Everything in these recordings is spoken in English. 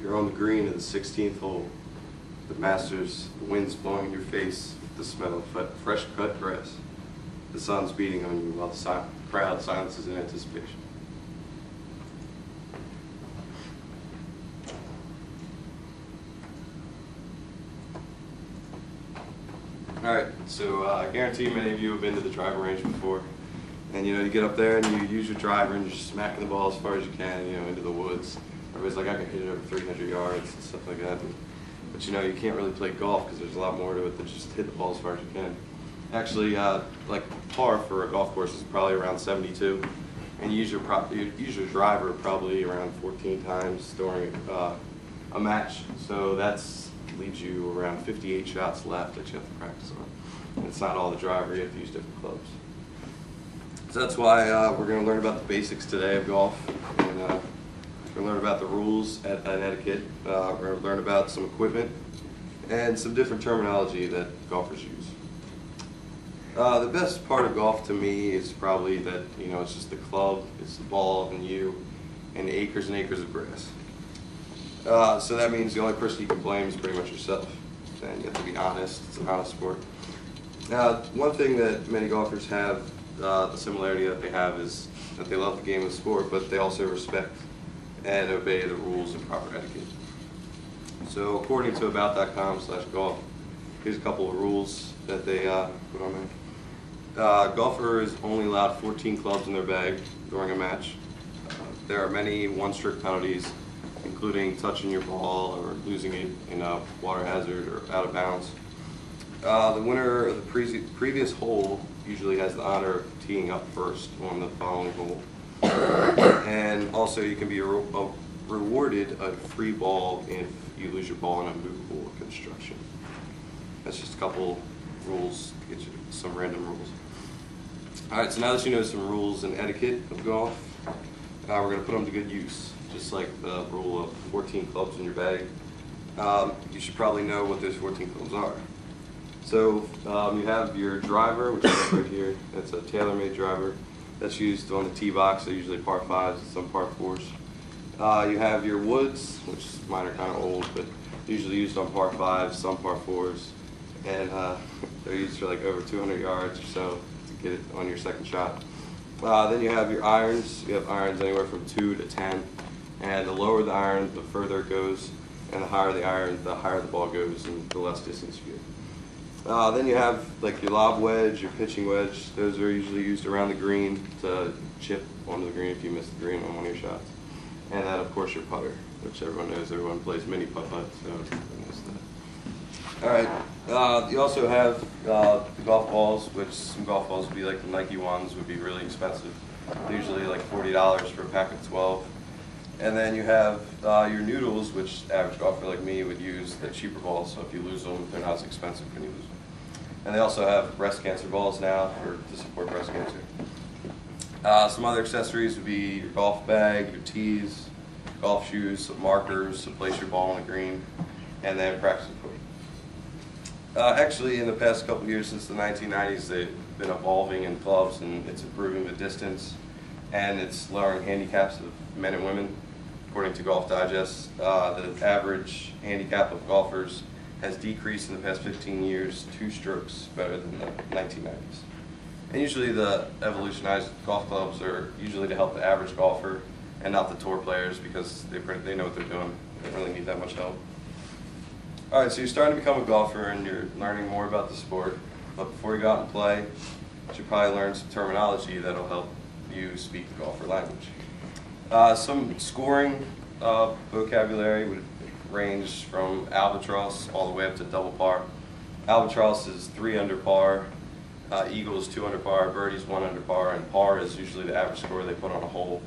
You're on the green at the 16th hole. The Masters, the wind's blowing in your face, the smell of fresh cut grass. The sun's beating on you while the crowd silences in anticipation. Alright, so I guarantee many of you have been to the driving range before. And you get up there and you use your driver and you're just smacking the ball as far as you can, into the woods. Everybody's like, I can hit it over 300 yards and stuff like that. But you can't really play golf because there's a lot more to it than just hit the ball as far as you can. Actually, like par for a golf course is probably around 72. And you use your driver probably around 14 times during a match. So that's leaves you around 58 shots left that you have to practice on. And it's not all the driver, you have to use different clubs. So that's why we're going to learn about the basics today of golf. And we're going to learn about the rules and etiquette. We're going to learn about some equipment and some different terminology that golfers use. The best part of golf to me is probably that, it's just the club, it's the ball, and you, and acres and acres of grass. So that means the only person you can blame is pretty much yourself. And you have to be honest. It's an honest sport. One thing that many golfers have, the similarity that they have is that they love the game of the sport, but they also respect and obey the rules and proper etiquette. So according to about.com/golf, here's a couple of rules that they put on there. Golfer is only allowed 14 clubs in their bag during a match. There are many one-stroke penalties, including touching your ball or losing it in a water hazard or out of bounds. The winner of the previous hole usually has the honor of teeing up first on the following hole. And also you can be rewarded a free ball if you lose your ball in a movable construction. That's just a couple rules to get you some random rules. Alright, so now that you know some rules and etiquette of golf, we're going to put them to good use. Just like the rule of 14 clubs in your bag, you should probably know what those 14 clubs are. So you have your driver, which is right here. It's a tailor-made driver that's used on the tee box. They're usually par 5s and some par 4s. You have your woods, which mine are kind of old, but usually used on par 5s, some par 4s, and they're used for like over 200 yards or so to get it on your second shot. Then you have your irons. You have irons anywhere from 2 to 10. And the lower the iron, the further it goes, and the higher the iron, the higher the ball goes, and the less distance you get. Then you have like your lob wedge, your pitching wedge. Those are usually used around the green to chip onto the green if you miss the green on one of your shots. And then of course your putter, which everyone knows. Everyone plays mini putt-putt, so everyone knows that. All right. You also have the golf balls, which some golf balls would be like the Nike ones, would be really expensive. They're usually like $40 for a pack of 12. And then you have your noodles, which the average golfer like me would use. They're cheaper balls, so if you lose them, they're not as expensive when you lose them. And they also have breast cancer balls now to support breast cancer. Some other accessories would be your golf bag, your tees, golf shoes, some markers to place your ball on the green, and then practice equipment. Actually, in the past couple of years, since the 1990s, they've been evolving in clubs, and it's improving the distance, and it's lowering handicaps of men and women. According to Golf Digest, the average handicap of golfers has decreased in the past 15 years, 2 strokes better than the 1990s. And usually the evolutionized golf clubs are usually to help the average golfer and not the tour players because they know what they're doing. They don't really need that much help. Alright, so you're starting to become a golfer and you're learning more about the sport, but before you go out and play, you should probably learn some terminology that'll help you speak the golfer language. Some scoring vocabulary would range from albatross all the way up to double par. Albatross is 3 under par, eagle is 2 under par, birdie is 1 under par, and par is usually the average score they put on a hole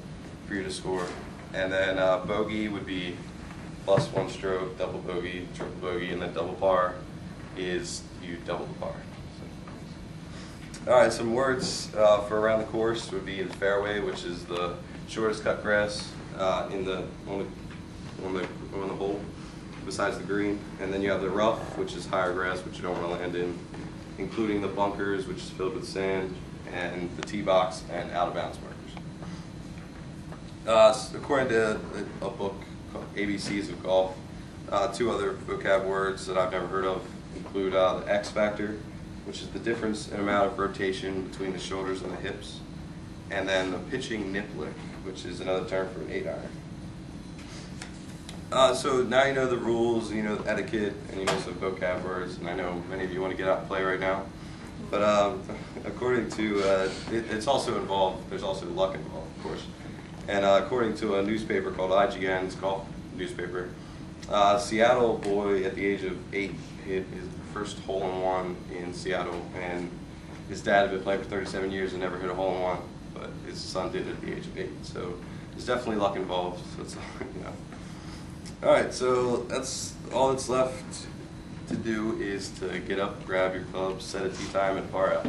for you to score. And then bogey would be plus 1 stroke, double bogey, triple bogey, and then double par is you double the par. Alright, some words for around the course would be in fairway, which is the shortest cut grass on the hole besides the green. And then you have the rough, which is higher grass, which you don't want to land in, including the bunkers, which is filled with sand, and the tee box and out of bounds markers. According to a book called ABCs of golf. Two other vocab words that I've never heard of include the X factor, which is the difference in amount of rotation between the shoulders and the hips, and then the pitching niplik, which is another term for an 8-iron. So now you know the rules, you know the etiquette, and you know some vocab words, and I know many of you want to get out and play right now. But according to, it's also involved, there's also luck involved, of course. And according to a newspaper called IGN, it's a golf newspaper, a Seattle boy at the age of 8 hit his first hole-in-one in Seattle, and his dad had been playing for 37 years and never hit a hole-in-one, but his son did at the age of 8. So there's definitely luck involved. So it's, you know. All right, so that's all that's left to do is to get up, grab your clubs, set a tee time, and par out.